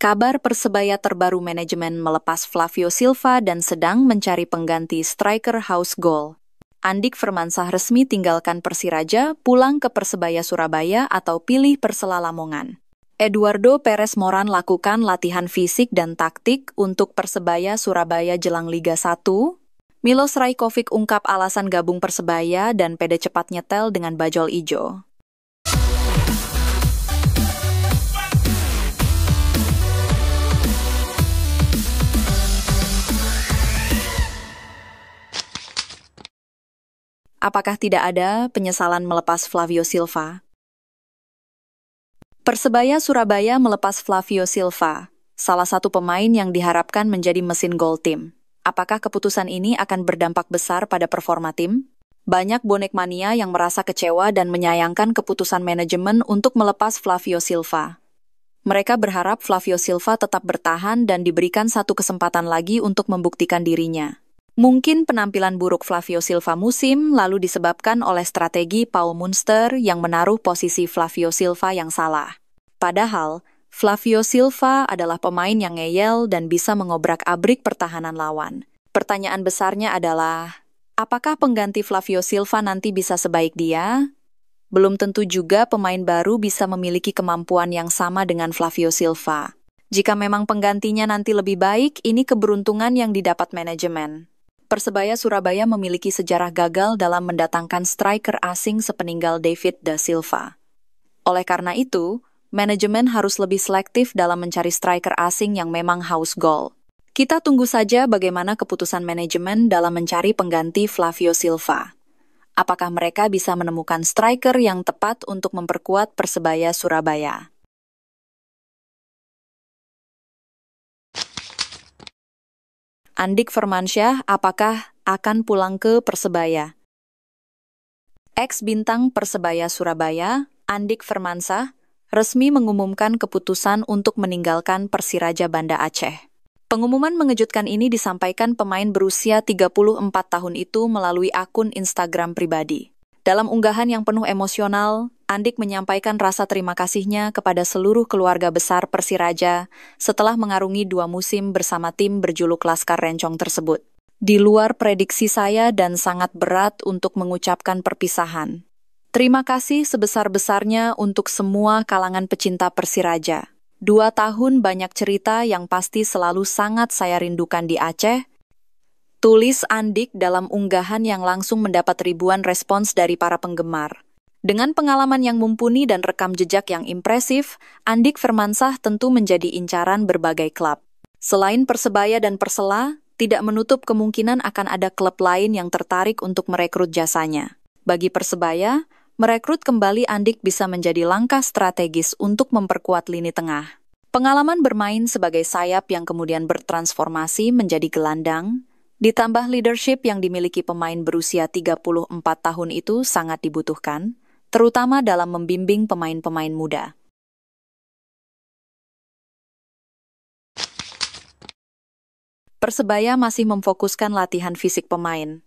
Kabar Persebaya terbaru, manajemen melepas Flavio Silva dan sedang mencari pengganti striker House Goal. Andik Firmansyah resmi tinggalkan Persiraja, pulang ke Persebaya Surabaya atau pilih Persela Lamongan. Eduardo Perez Moran lakukan latihan fisik dan taktik untuk Persebaya Surabaya jelang Liga 1. Milos Rajkovic ungkap alasan gabung Persebaya dan pede cepat nyetel dengan bajul ijo. Apakah tidak ada penyesalan melepas Flavio Silva? Persebaya Surabaya melepas Flavio Silva, salah satu pemain yang diharapkan menjadi mesin gol tim. Apakah keputusan ini akan berdampak besar pada performa tim? Banyak bonek mania yang merasa kecewa dan menyayangkan keputusan manajemen untuk melepas Flavio Silva. Mereka berharap Flavio Silva tetap bertahan dan diberikan satu kesempatan lagi untuk membuktikan dirinya. Mungkin penampilan buruk Flavio Silva musim lalu disebabkan oleh strategi Paul Munster yang menaruh posisi Flavio Silva yang salah. Padahal, Flavio Silva adalah pemain yang ngeyel dan bisa mengobrak-abrik pertahanan lawan. Pertanyaan besarnya adalah, apakah pengganti Flavio Silva nanti bisa sebaik dia? Belum tentu juga pemain baru bisa memiliki kemampuan yang sama dengan Flavio Silva. Jika memang penggantinya nanti lebih baik, ini keberuntungan yang didapat manajemen. Persebaya Surabaya memiliki sejarah gagal dalam mendatangkan striker asing sepeninggal David Da Silva. Oleh karena itu, manajemen harus lebih selektif dalam mencari striker asing yang memang haus gol. Kita tunggu saja bagaimana keputusan manajemen dalam mencari pengganti Flavio Silva. Apakah mereka bisa menemukan striker yang tepat untuk memperkuat Persebaya Surabaya? Andik Firmansyah apakah akan pulang ke Persebaya? Ex-bintang Persebaya Surabaya, Andik Firmansyah, resmi mengumumkan keputusan untuk meninggalkan Persiraja Banda Aceh. Pengumuman mengejutkan ini disampaikan pemain berusia 34 tahun itu melalui akun Instagram pribadi. Dalam unggahan yang penuh emosional, Andik menyampaikan rasa terima kasihnya kepada seluruh keluarga besar Persiraja setelah mengarungi 2 musim bersama tim berjuluk Laskar Rencong tersebut. Di luar prediksi saya dan sangat berat untuk mengucapkan perpisahan. Terima kasih sebesar-besarnya untuk semua kalangan pecinta Persiraja. 2 tahun banyak cerita yang pasti selalu sangat saya rindukan di Aceh. Tulis Andik dalam unggahan yang langsung mendapat ribuan respons dari para penggemar. Dengan pengalaman yang mumpuni dan rekam jejak yang impresif, Andik Firmansyah tentu menjadi incaran berbagai klub. Selain Persebaya dan Persela, tidak menutup kemungkinan akan ada klub lain yang tertarik untuk merekrut jasanya. Bagi Persebaya, merekrut kembali Andik bisa menjadi langkah strategis untuk memperkuat lini tengah. Pengalaman bermain sebagai sayap yang kemudian bertransformasi menjadi gelandang, ditambah leadership yang dimiliki pemain berusia 34 tahun itu sangat dibutuhkan, terutama dalam membimbing pemain-pemain muda. Persebaya masih memfokuskan latihan fisik pemain.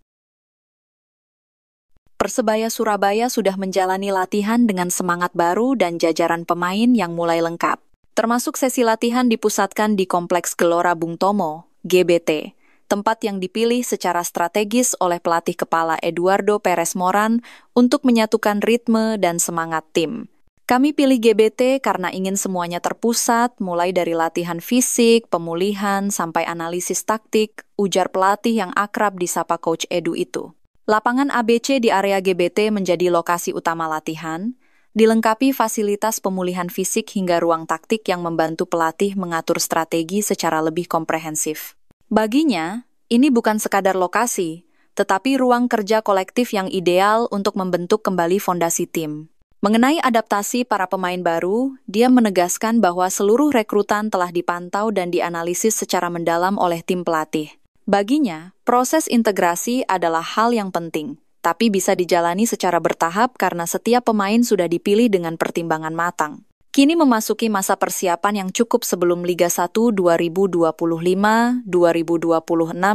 Persebaya Surabaya sudah menjalani latihan dengan semangat baru dan jajaran pemain yang mulai lengkap. Termasuk sesi latihan dipusatkan di Kompleks Gelora Bung Tomo, GBT, tempat yang dipilih secara strategis oleh pelatih kepala Eduardo Perez Moran untuk menyatukan ritme dan semangat tim. Kami pilih GBT karena ingin semuanya terpusat, mulai dari latihan fisik, pemulihan, sampai analisis taktik, ujar pelatih yang akrab disapa Coach Edu itu. Lapangan ABC di area GBT menjadi lokasi utama latihan, dilengkapi fasilitas pemulihan fisik hingga ruang taktik yang membantu pelatih mengatur strategi secara lebih komprehensif. Baginya, ini bukan sekadar lokasi, tetapi ruang kerja kolektif yang ideal untuk membentuk kembali fondasi tim. Mengenai adaptasi para pemain baru, dia menegaskan bahwa seluruh rekrutan telah dipantau dan dianalisis secara mendalam oleh tim pelatih. Baginya, proses integrasi adalah hal yang penting, tapi bisa dijalani secara bertahap karena setiap pemain sudah dipilih dengan pertimbangan matang. Kini memasuki masa persiapan yang cukup sebelum Liga 1 2025-2026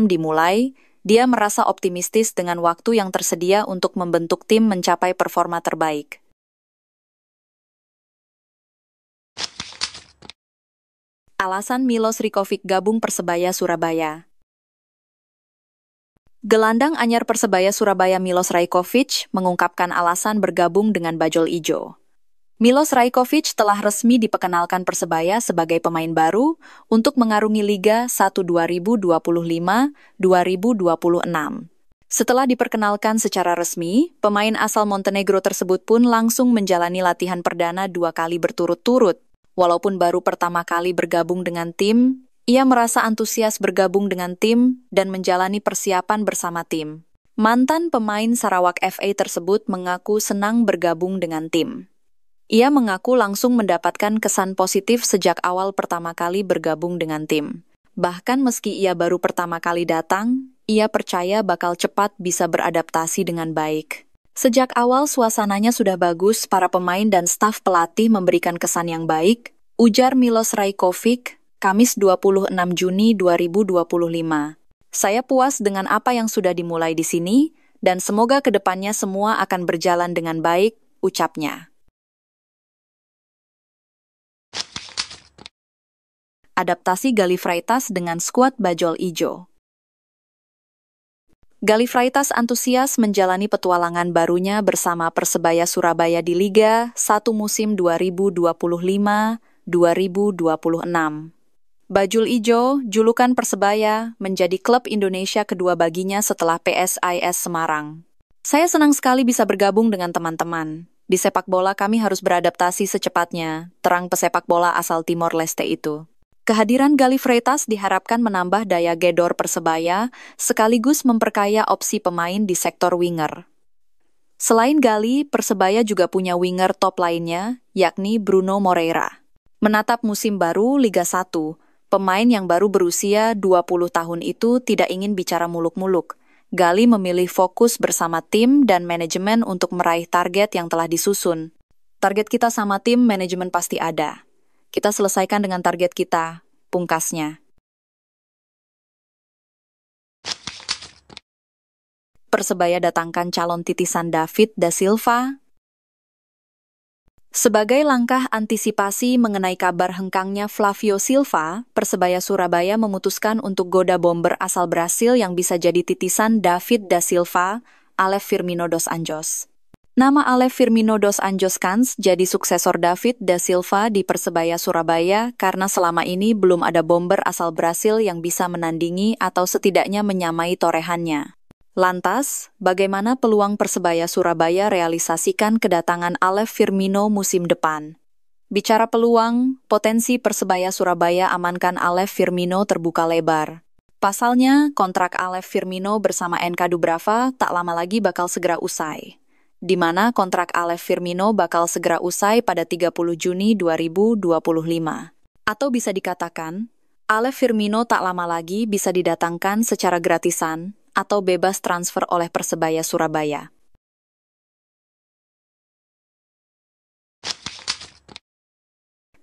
dimulai, dia merasa optimistis dengan waktu yang tersedia untuk membentuk tim mencapai performa terbaik. Alasan Milos Rajkovic gabung Persebaya Surabaya. Gelandang anyar Persebaya Surabaya Milos Rajkovic mengungkapkan alasan bergabung dengan Bajul Ijo. Milos Rajkovic telah resmi diperkenalkan Persebaya sebagai pemain baru untuk mengarungi Liga 1 2025-2026. Setelah diperkenalkan secara resmi, pemain asal Montenegro tersebut pun langsung menjalani latihan perdana 2 kali berturut-turut. Walaupun baru pertama kali bergabung dengan tim, ia merasa antusias bergabung dengan tim dan menjalani persiapan bersama tim. Mantan pemain Sarawak FA tersebut mengaku senang bergabung dengan tim. Ia mengaku langsung mendapatkan kesan positif sejak awal pertama kali bergabung dengan tim. Bahkan meski ia baru pertama kali datang, ia percaya bakal cepat bisa beradaptasi dengan baik. Sejak awal suasananya sudah bagus, para pemain dan staf pelatih memberikan kesan yang baik, ujar Milos Rajkovic, Kamis 26 Juni 2025. Saya puas dengan apa yang sudah dimulai di sini, dan semoga kedepannya semua akan berjalan dengan baik, ucapnya. Adaptasi Galih Freitas dengan skuad Bajul Ijo. Galih Freitas antusias menjalani petualangan barunya bersama Persebaya Surabaya di Liga 1 musim 2025-2026. Bajul Ijo, julukan Persebaya, menjadi klub Indonesia kedua baginya setelah PSIS Semarang. Saya senang sekali bisa bergabung dengan teman-teman. Di sepak bola kami harus beradaptasi secepatnya, terang pesepak bola asal Timor Leste itu. Kehadiran Galih Freitas diharapkan menambah daya gedor Persebaya, sekaligus memperkaya opsi pemain di sektor winger. Selain Galih, Persebaya juga punya winger top lainnya, yakni Bruno Moreira. Menatap musim baru Liga 1, pemain yang baru berusia 20 tahun itu tidak ingin bicara muluk-muluk. Galih memilih fokus bersama tim dan manajemen untuk meraih target yang telah disusun. Target kita sama tim manajemen pasti ada. Kita selesaikan dengan target kita, pungkasnya. Persebaya datangkan calon titisan David da Silva. Sebagai langkah antisipasi mengenai kabar hengkangnya Flavio Silva, Persebaya Surabaya memutuskan untuk goda bomber asal Brasil yang bisa jadi titisan David da Silva, Alex Firmino dos Anjos. Nama Alex Firmino dos Anjos Cans jadi suksesor David da Silva di Persebaya Surabaya karena selama ini belum ada bomber asal Brasil yang bisa menandingi atau setidaknya menyamai torehannya. Lantas, bagaimana peluang Persebaya Surabaya realisasikan kedatangan Alex Firmino musim depan? Bicara peluang, potensi Persebaya Surabaya amankan Alex Firmino terbuka lebar. Pasalnya, kontrak Alex Firmino bersama NK Dubrava tak lama lagi bakal segera usai, di mana kontrak Alex Firmino bakal segera usai pada 30 Juni 2025. Atau bisa dikatakan, Alex Firmino tak lama lagi bisa didatangkan secara gratisan atau bebas transfer oleh Persebaya Surabaya.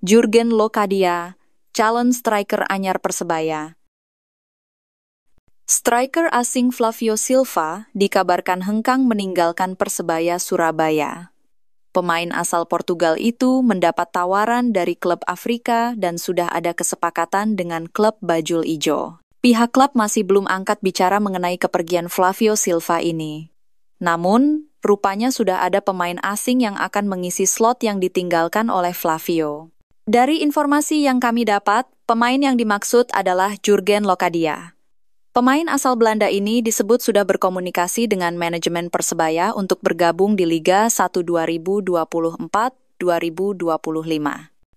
Jurgen Locadia, calon striker anyar Persebaya. Striker asing Flavio Silva dikabarkan hengkang meninggalkan Persebaya Surabaya. Pemain asal Portugal itu mendapat tawaran dari klub Afrika dan sudah ada kesepakatan dengan klub Bajul Ijo. Pihak klub masih belum angkat bicara mengenai kepergian Flavio Silva ini. Namun, rupanya sudah ada pemain asing yang akan mengisi slot yang ditinggalkan oleh Flavio. Dari informasi yang kami dapat, pemain yang dimaksud adalah Jurgen Locadia. Pemain asal Belanda ini disebut sudah berkomunikasi dengan manajemen Persebaya untuk bergabung di Liga 1 2024-2025.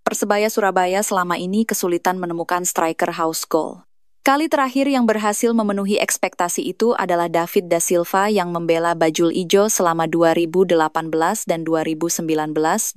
Persebaya Surabaya selama ini kesulitan menemukan striker house goal. Kali terakhir yang berhasil memenuhi ekspektasi itu adalah David da Silva yang membela Bajul Ijo selama 2018 dan 2019-2020.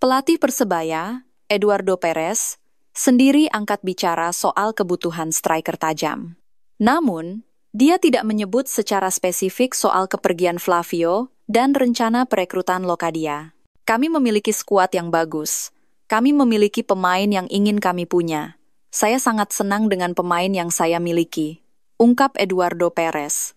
Pelatih Persebaya, Eduardo Perez, sendiri angkat bicara soal kebutuhan striker tajam. Namun, dia tidak menyebut secara spesifik soal kepergian Flavio dan rencana perekrutan Locadia. Kami memiliki skuad yang bagus. Kami memiliki pemain yang ingin kami punya. Saya sangat senang dengan pemain yang saya miliki, ungkap Eduardo Perez.